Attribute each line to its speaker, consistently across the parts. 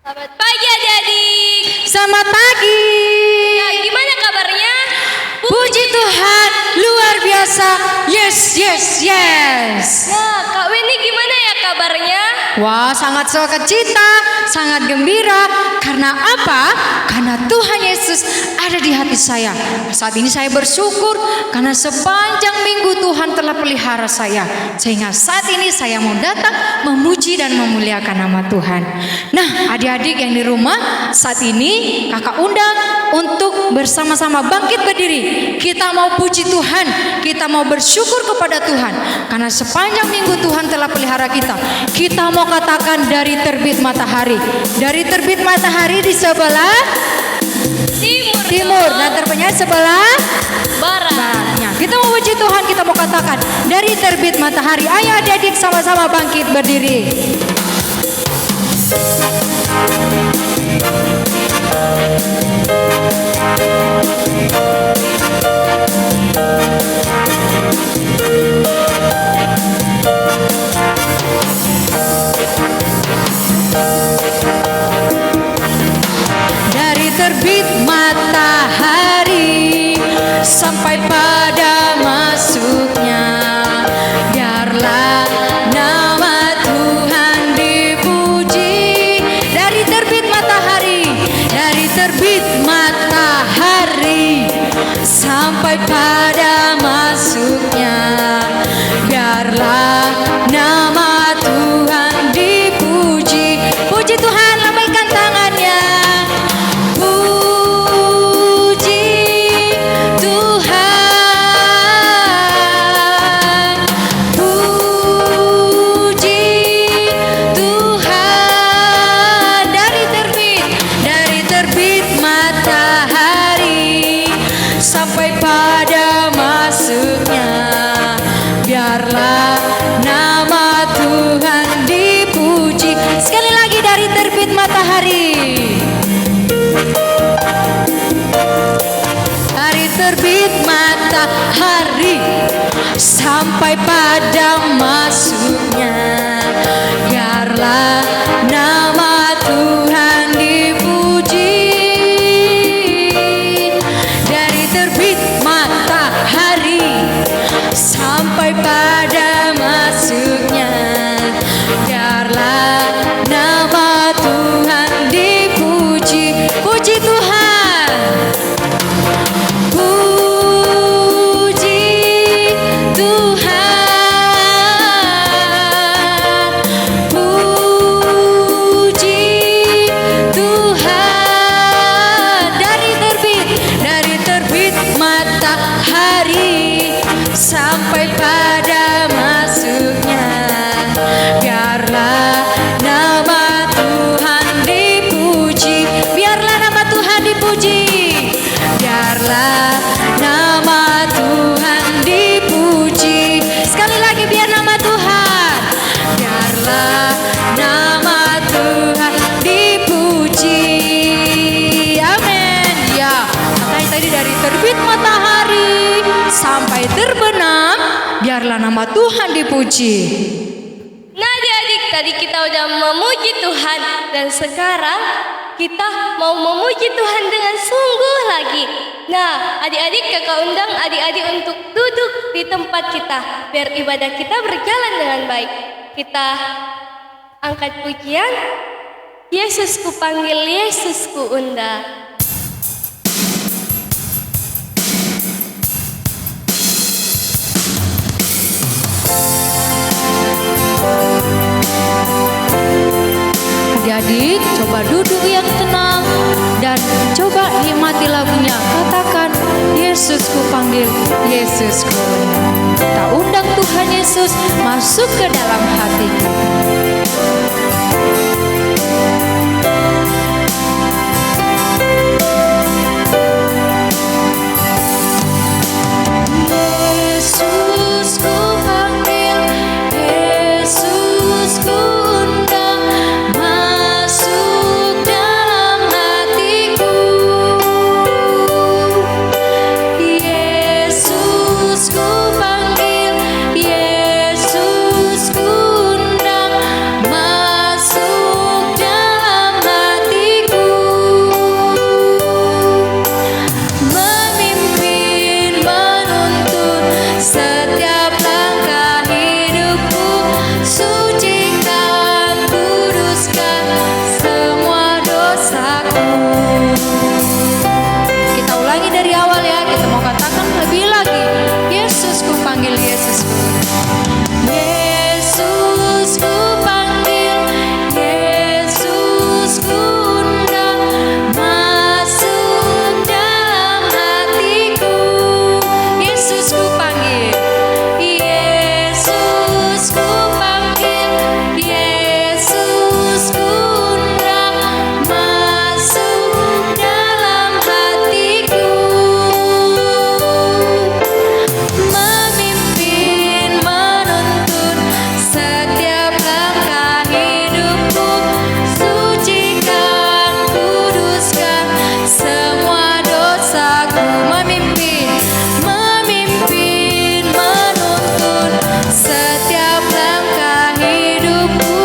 Speaker 1: Selamat pagi adik-adik.
Speaker 2: Selamat pagi.
Speaker 1: Ya, gimana kabarnya?
Speaker 2: Puji Tuhan, luar biasa. Yes, yes, yes.
Speaker 1: Ya, Kak Weni gimana ya kabarnya?
Speaker 2: Wah, sangat sukacita, sangat gembira. Karena apa? Karena Tuhan Yesus ada di hati saya. Saat ini saya bersyukur karena sepanjang minggu Tuhan telah pelihara saya. Sehingga saat ini saya mau datang memuji dan memuliakan nama Tuhan. Nah, adik-adik yang di rumah, saat ini kakak undang untuk bersama-sama bangkit berdiri. Kita mau puji Tuhan, kita mau bersyukur kepada Tuhan. Karena sepanjang minggu Tuhan telah pelihara kita. Kita mau katakan dari terbit matahari. Dari terbit matahari di sebelah timur dan terbitnya sebelah baratnya. Kita mau puji Tuhan, kita mau katakan dari terbit matahari. Ayo adik-adik sama-sama bangkit berdiri. Dari terbit matahari sampai pada masuknya, biarlah nama Tuhan dipuji. Dari terbit matahari, dari terbit matahari sampai pada masuknya, biarlah nama Tuhan dipuji. Puji Tuhan, lambaikan tangannya. Sampai pada masuknya, biarlah nama Tuhan dipuji. Sekali lagi, dari terbit matahari, dari terbit matahari sampai pada masuknya, biarlah nama Tuhan dipuji. Sampai pada masuknya, biarlah nama Tuhan dipuji. Puji Tuhan, puji Tuhan, puji Tuhan. Dari terbit matahari sampai pada masuknya, biarlah nama Tuhan dipuji. Biarlah nama Tuhan dipuji. Biarlah nama Tuhan dipuji. Sekali lagi, biar nama Tuhan, biarlah nama Tuhan dipuji. Amin. Ya, makanya tadi dari terbit matahari sampai terbenam, biarlah nama Tuhan dipuji.
Speaker 1: Nah adik-adik, tadi kita udah memuji Tuhan. Dan sekarang kita mau memuji Tuhan dengan sungguh lagi. Nah, adik-adik kakak undang adik-adik untuk duduk di tempat kita biar ibadah kita berjalan dengan baik. Kita angkat pujian, Yesus ku panggil, Yesus ku undang.
Speaker 2: Adik-adik, coba duduk yang tenang dan coba nikmati lagunya. Katakan, Yesus ku panggil, Yesus ku undang. Kita undang Tuhan Yesus masuk ke dalam hatiku. Yesus ku panggil, Yesus ku undang, masuk dalam hatiku. Yesus ku panggil, Yesus ku undang, masuk dalam hatiku. Memimpin, menuntun setiap langkah hidupku, sucikan, kuduskan semua dosaku. Kita ulangi dari awal ya, kita mau katakan lebih lagi. Yesus ku panggil, Yesus ku undang. Yesus ku panggil, Yesus ku undang, masuk dalam hatiku. Yesus ku panggil, Yesus ku panggil, Yesus ku undang, masuk dalam hatiku. Memimpin, menuntun setiap langkah hidupku, sucikan, kuduskan semua dosaku. Memimpin, memimpin, menuntun setiap langkah hidupku,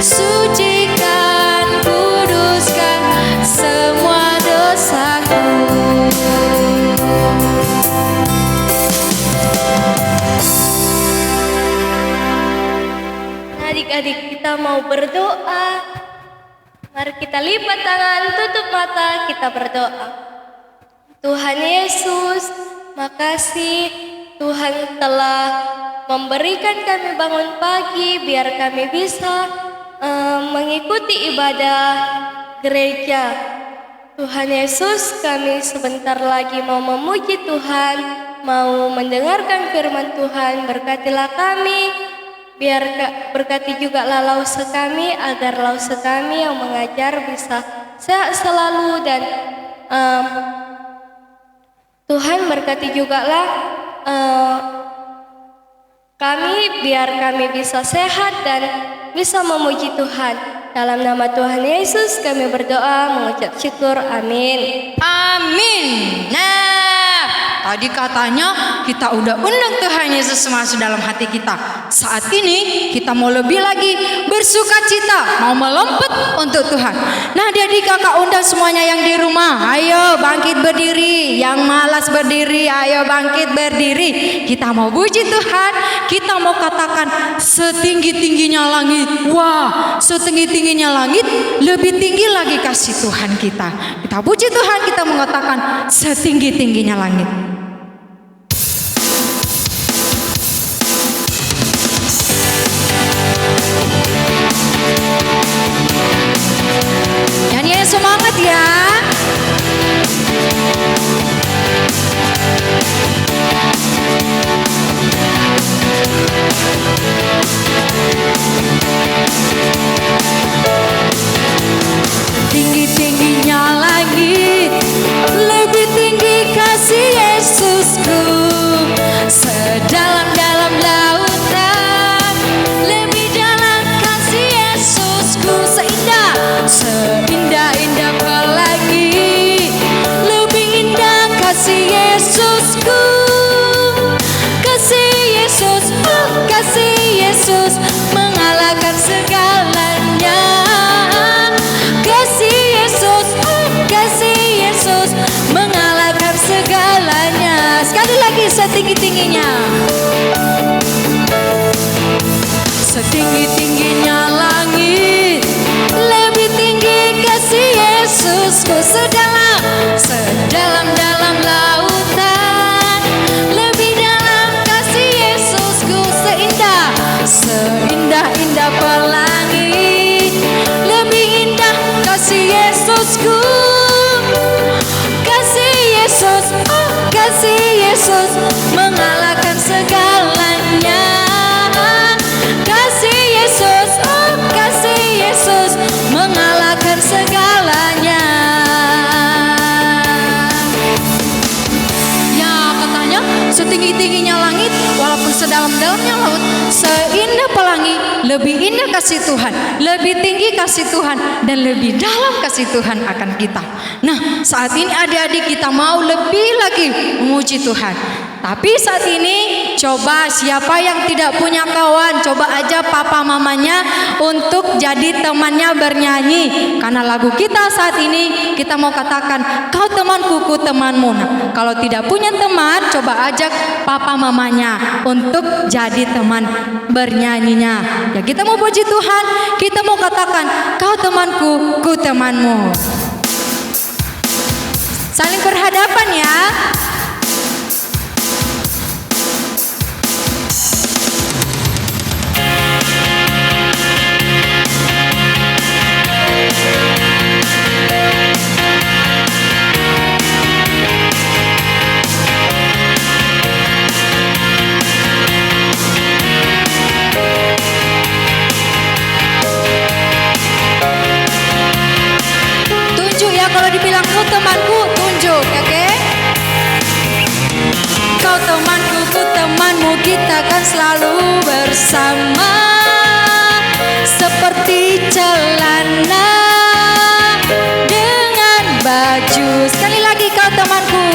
Speaker 2: sucikan, kuduskan semua dosaku.
Speaker 1: Adik-adik kita mau berdoa. Mari kita lipat tangan, tutup mata, kita berdoa. Tuhan Yesus, makasih Tuhan telah memberikan kami bangun pagi biar kami bisa mengikuti ibadah gereja. Tuhan Yesus, kami sebentar lagi mau memuji Tuhan, mau mendengarkan firman Tuhan. Berkatilah kami, biar berkati juga lause kami, agar lause kami yang mengajar bisa sehat selalu. Dan Tuhan berkati jugalah kami, biar kami bisa sehat dan bisa memuji Tuhan. Dalam nama Tuhan Yesus kami berdoa mengucap syukur, amin.
Speaker 2: Amin. Nah, tadi katanya kita udah undang Tuhan Yesus masuk dalam hati kita. Saat ini kita mau lebih lagi bersuka cita, mau melompat untuk Tuhan. Nah, jadi kakak undang semuanya yang di rumah, ayo bangkit berdiri. Yang malas berdiri, ayo bangkit berdiri. Kita mau puji Tuhan, kita mau katakan setinggi-tingginya langit. Wah, setinggi-tingginya langit, lebih tinggi lagi kasih Tuhan kita. Kita puji Tuhan, kita mengatakan setinggi-tingginya langit. Nyanyi semangat ya. Tinggi-tingginya langit, lebih tinggi kasih Yesus. setinggi-tingginya. Setinggi-tingginya langit, lebih tinggi kasih Yesusku. Sedalam-dalam lautan, lebih dalam kasih Yesusku. Seindah-indah pelangi, lebih indah kasih Yesusku. Kasih Yesus, oh kasih Yesus, mengalahkan segalanya. Kasih Yesus, oh kasih Yesus, mengalahkan segalanya. Ya katanya setinggi-tingginya langit, walaupun sedalam-dalamnya laut, seindah pelangi, lebih indah kasih Tuhan, lebih tinggi kasih Tuhan, dan lebih dalam kasih Tuhan akan kita. Nah, saat ini adik-adik kita mau lebih lagi memuji Tuhan. Tapi saat ini coba siapa yang tidak punya kawan, coba aja papa mamanya untuk jadi temannya bernyanyi. Karena lagu kita saat ini kita mau katakan, kau temanku, ku temanmu. Nah, kalau tidak punya teman, coba ajak papa mamanya untuk jadi teman bernyanyinya. Ya kita mau puji Tuhan, kita mau katakan, kau temanku, ku temanmu. Saling berhadapan ya. Tunjuk ya, kalau dibilang kau temanku, tunjuk, oke? Kau temanku, ku temanmu, kita kan selalu bersama. Seperti celana dengan baju. Sekali lagi, kau temanku.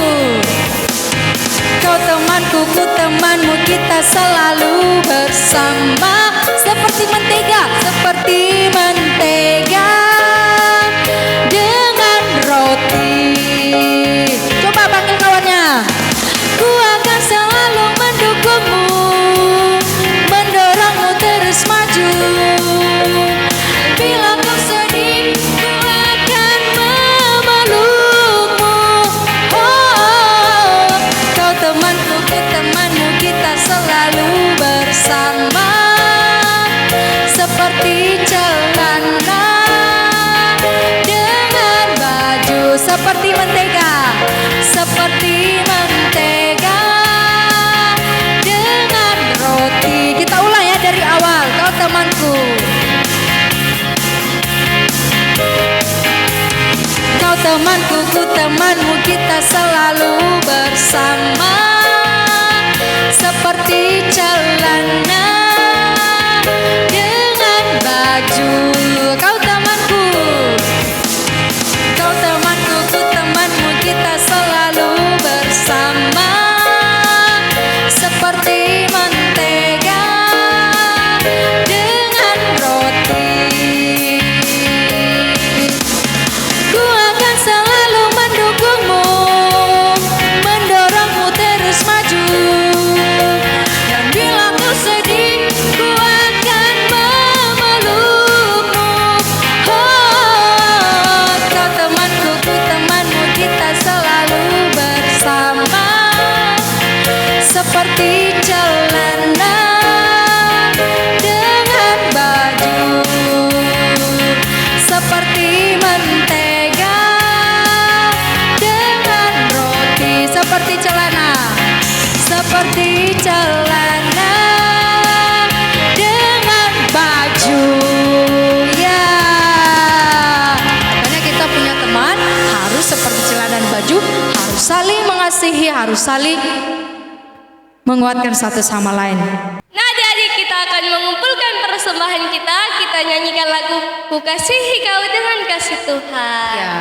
Speaker 2: Kau temanku, ku temanmu, kita selalu bersama. Seperti mentega, seperti mentega dengan roti. Coba panggil kawannya. Ku akan selalu mendukungmu, mendorongmu terus maju. Bila kau sedih, ku akan memelukmu. Oh, kau temanku, ku temanmu, kita selalu bersama. Seperti celana dengan baju. Seperti mentega, seperti mentega dengan roti. Kita ulang ya dari awal. Kau temanku, kau temanku, ku temanmu, kita selalu bersama. Seperti celana dengan baju. Kau temanku, kau temanku, ku temanmu, kita selalu bersama. Seperti mentega dengan roti. Ku akan selalu mendukungmu, mendorongmu terus maju. Dan bila kau sedih, ku akan memelukmu. Oh, kau temanku, ku temanmu, kita selalu bersama. Seperti celana dengan baju. Seperti mentega dengan roti. Seperti celana, seperti celana dengan baju. Ya, makanya kita punya teman harus seperti celana dan baju, harus saling mengasihi, harus saling menguatkan satu sama lain.
Speaker 1: Nah, adik-adik kita akan mengumpulkan persembahan kita. Kita nyanyikan lagu Ku Kasihi Kau dengan Kasih Tuhan.
Speaker 2: Ya.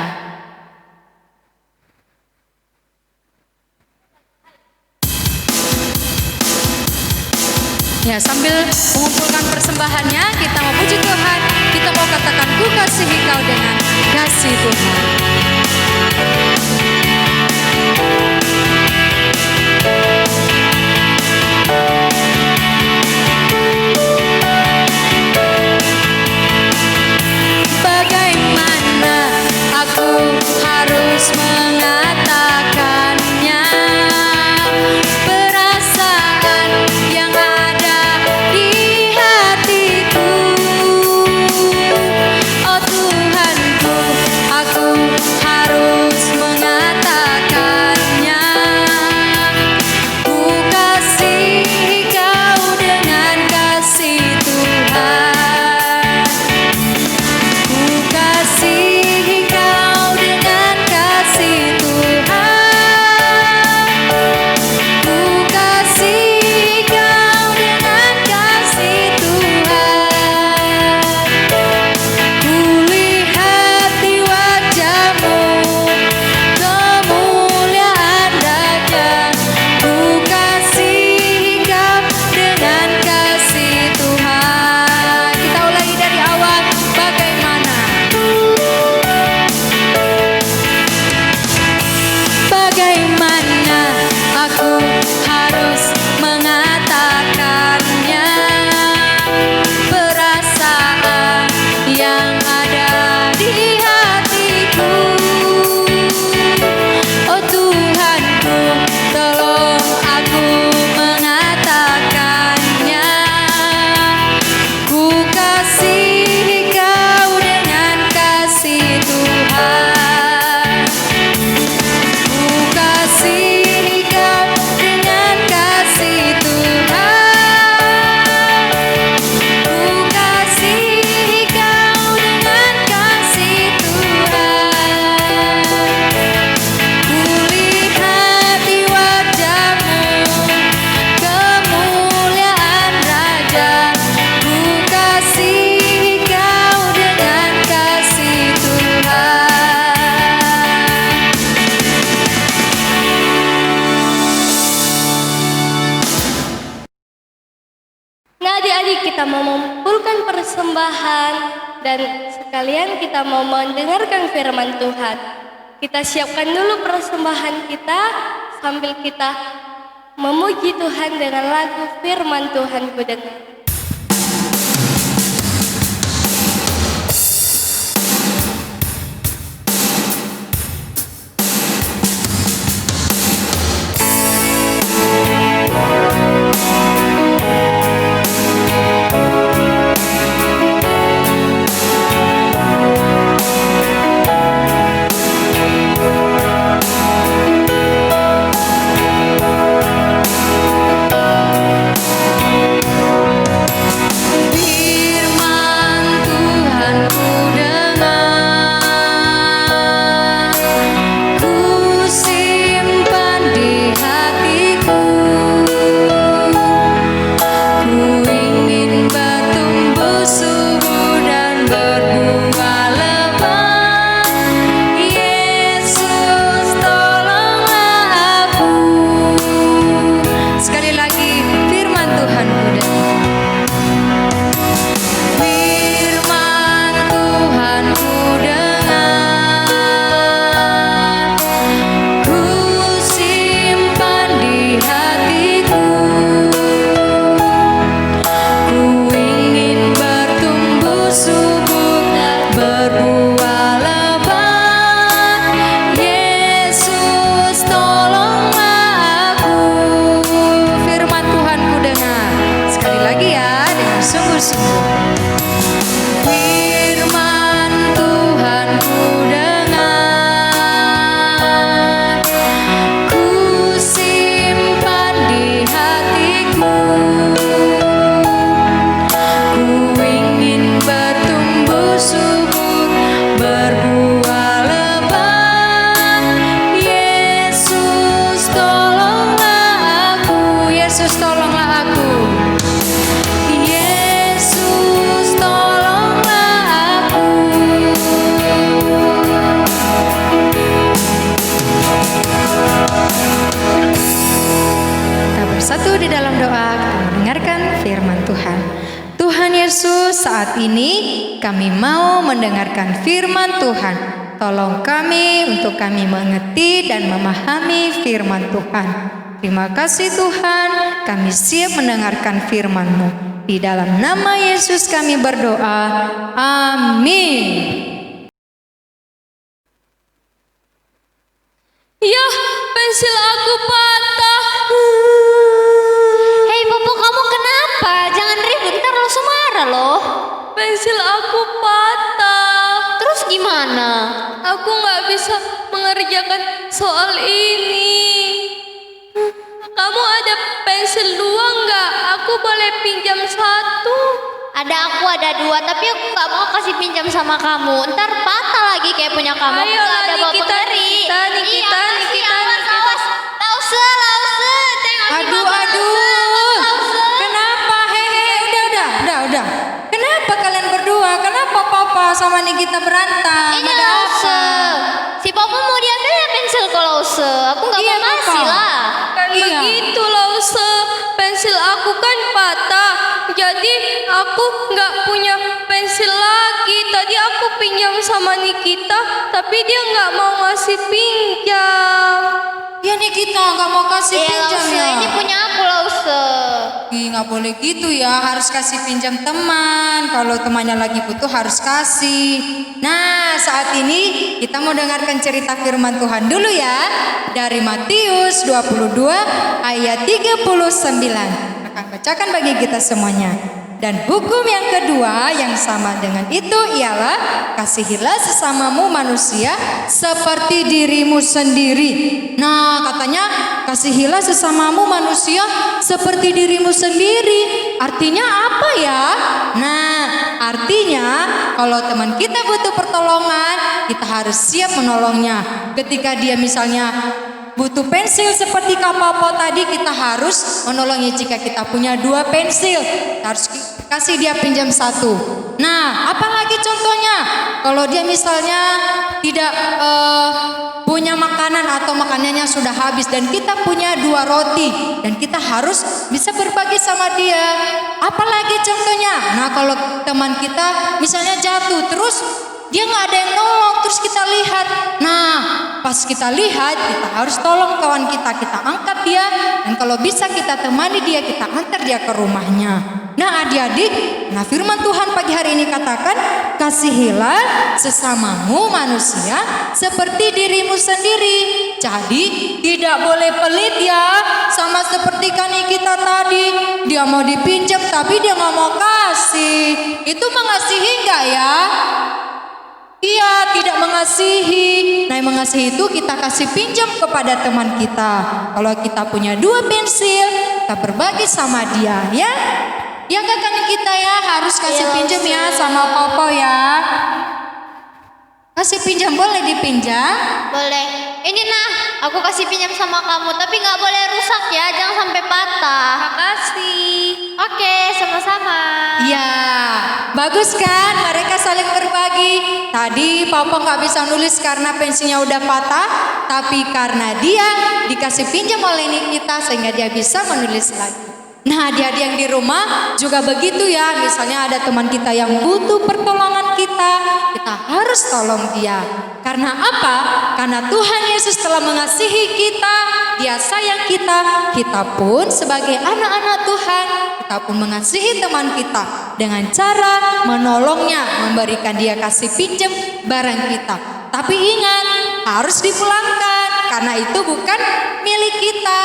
Speaker 2: Ya, sambil mengumpulkan persembahannya, kita mau puji Tuhan, kita mau katakan ku kasihi kau dengan kasih Tuhan.
Speaker 1: bersebelahan dan sekalian kita mau mendengarkan firman Tuhan. Kita siapkan dulu persembahan kita sambil kita memuji Tuhan dengan lagu firman Tuhan ku dengar.
Speaker 2: Saat ini kami mau mendengarkan firman Tuhan. Tolong kami untuk kami mengerti dan memahami firman Tuhan. Terima kasih Tuhan, kami siap mendengarkan firman-Mu. Di dalam nama Yesus kami berdoa. Amin.
Speaker 1: Ya, pensil aku patah.
Speaker 3: Hei Popo, kamu kenapa? Jangan ribut, ntar lo marah loh.
Speaker 1: Pensil aku patah.
Speaker 3: Terus gimana?
Speaker 1: Aku nggak bisa mengerjakan soal ini. Kamu ada pensil 2 nggak? Aku boleh pinjam 1.
Speaker 3: Aku ada 2, tapi aku nggak mau kasih pinjam sama kamu. Ntar patah lagi kayak punya kamu.
Speaker 1: Ayo
Speaker 3: Nggak ada bawa
Speaker 1: Nikita,
Speaker 3: pengeri.
Speaker 1: Nikita.
Speaker 3: Awas. Lause. Tengok
Speaker 2: Aduh. Kenapa? Udah. Kenapa kalian berdua? Kenapa Papa sama Nikita berantem?
Speaker 3: Ini
Speaker 2: Ada
Speaker 3: Lause.
Speaker 2: apa?
Speaker 3: Si Papa mau diambil ya pensil ke Lause. Aku nggak
Speaker 2: Iya,
Speaker 3: mau ngasih
Speaker 2: Papa.
Speaker 3: lah.
Speaker 1: Kan
Speaker 2: Iya.
Speaker 1: begitu Lause, pensil aku kan patah. Jadi aku nggak punya pensil lagi. Tadi aku pinjam sama Nikita, tapi dia nggak mau ngasih pinjam.
Speaker 2: Ya Nikita nggak mau kasih pinjam
Speaker 3: Lause,
Speaker 2: ya?
Speaker 3: ini punya aku Lause.
Speaker 2: Ih, nggak boleh gitu ya, harus kasih pinjam teman. Kalau temannya lagi butuh harus kasih. Nah, saat ini kita mau dengarkan cerita firman Tuhan dulu ya. Dari Matius 22 ayat 39. Akan bacakan bagi kita semuanya. Dan hukum yang kedua yang sama dengan itu ialah kasihilah sesamamu manusia seperti dirimu sendiri. Nah, katanya kasihilah sesamamu manusia seperti dirimu sendiri. Artinya apa ya? Nah, artinya kalau teman kita butuh pertolongan, kita harus siap menolongnya. Ketika dia misalnya butuh pensil seperti Kak Popo tadi, kita harus menolongnya. Jika kita punya 2 pensil, harus kasih dia pinjam 1. Nah, apalagi contohnya kalau dia misalnya tidak punya makanan atau makanannya sudah habis dan kita punya 2 roti dan kita harus bisa berbagi sama dia. Apalagi contohnya, nah kalau teman kita misalnya jatuh terus dia nggak ada yang nolong, terus kita lihat, nah pas kita lihat kita harus tolong kawan kita angkat dia, dan kalau bisa kita temani dia, kita antar dia ke rumahnya. Nah adik-adik, nah firman Tuhan pagi hari ini katakan, kasihilah sesamamu manusia seperti dirimu sendiri. Jadi tidak boleh pelit ya, sama seperti kani kita tadi, dia mau dipinjam tapi dia nggak mau kasih. Itu mengasihi nggak ya? Iya, tidak mengasihi. Nah, yang mengasihi itu kita kasih pinjam kepada teman kita. Kalau kita punya 2 pensil, kita berbagi sama dia ya. Ya kan kita ya harus kasih pinjam ya sama Popo ya. Kasih pinjam, boleh dipinjam?
Speaker 3: Boleh. Ini nah, aku kasih pinjam sama kamu, tapi nggak boleh rusak ya, jangan sampai patah.
Speaker 1: Makasih.
Speaker 3: Oke, sama-sama.
Speaker 2: Ya, bagus kan? Mereka saling berbagi. Tadi Popo nggak bisa nulis karena pensilnya udah patah, tapi karena dia dikasih pinjam oleh Nikita sehingga dia bisa menulis lagi. Nah, adik-adik yang di rumah juga begitu ya. Misalnya ada teman kita yang butuh pertolongan kita harus tolong dia. Karena apa? Karena Tuhan Yesus telah mengasihi kita, Dia sayang kita pun sebagai anak-anak Tuhan, kita pun mengasihi teman kita dengan cara menolongnya, memberikan dia kasih pinjam barang kita. Tapi ingat, harus dipulangkan karena itu bukan milik kita.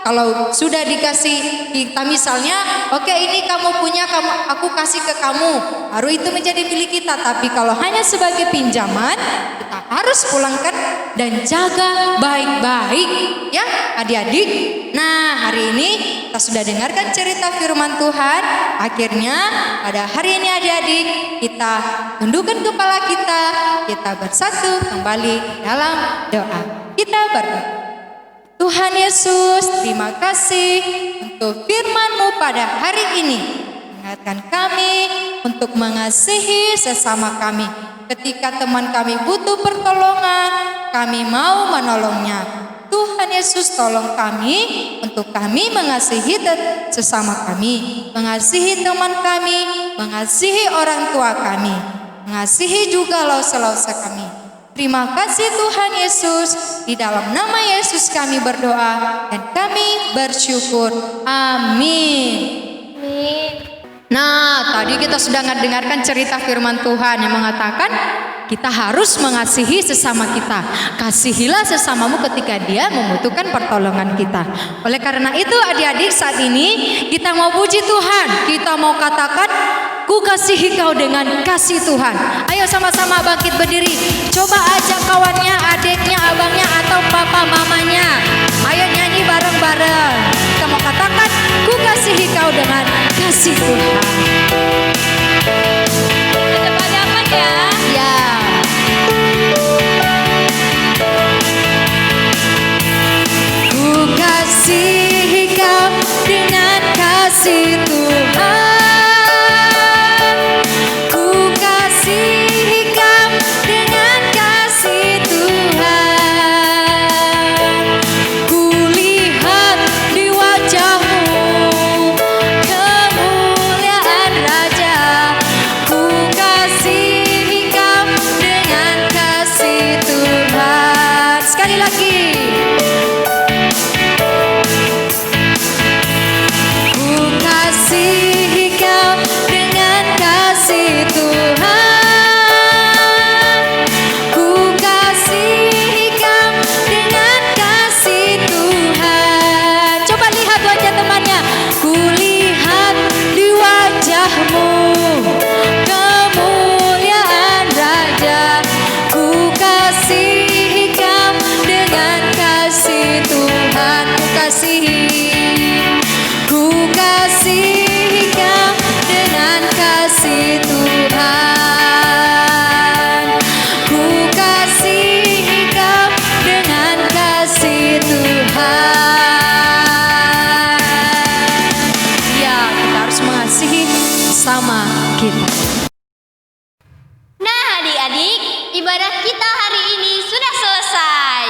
Speaker 2: Kalau sudah dikasih kita misalnya, oke ini kamu punya, aku kasih ke kamu, baru itu menjadi milik kita. Tapi kalau hanya sebagai pinjaman, kita harus pulangkan dan jaga baik-baik ya adik-adik. Nah hari ini kita sudah dengarkan cerita firman Tuhan. Akhirnya pada hari ini adik-adik kita tundukkan kepala kita bersatu kembali dalam doa. Kita berdoa. Tuhan Yesus, terima kasih untuk firman-Mu pada hari ini. Mengingatkan kami untuk mengasihi sesama kami. Ketika teman kami butuh pertolongan, kami mau menolongnya. Tuhan Yesus tolong kami untuk kami mengasihi sesama kami. Mengasihi teman kami, mengasihi orang tua kami. Mengasihi juga lause-lause kami. Terima kasih Tuhan Yesus, di dalam nama Yesus kami berdoa dan kami bersyukur. Amin. Nah, tadi kita sudah mendengarkan cerita firman Tuhan yang mengatakan kita harus mengasihi sesama kita. Kasihilah sesamamu ketika dia membutuhkan pertolongan kita. Oleh karena itu adik-adik, saat ini kita mau puji Tuhan. Kita mau katakan, ku kasihi kau dengan kasih Tuhan. Ayo sama-sama bangkit berdiri. Coba ajak kawannya, adiknya, abangnya, atau papa mamanya. Ayo nyanyi bareng-bareng. Kita mau katakan, ku kasihi kau dengan kasih Tuhan.
Speaker 1: Dapat ya.
Speaker 2: Ya. Ku kasihi kau dengan kasih Tuhan. Ku kasih kita.
Speaker 3: Nah adik-adik, ibadah kita hari ini sudah selesai.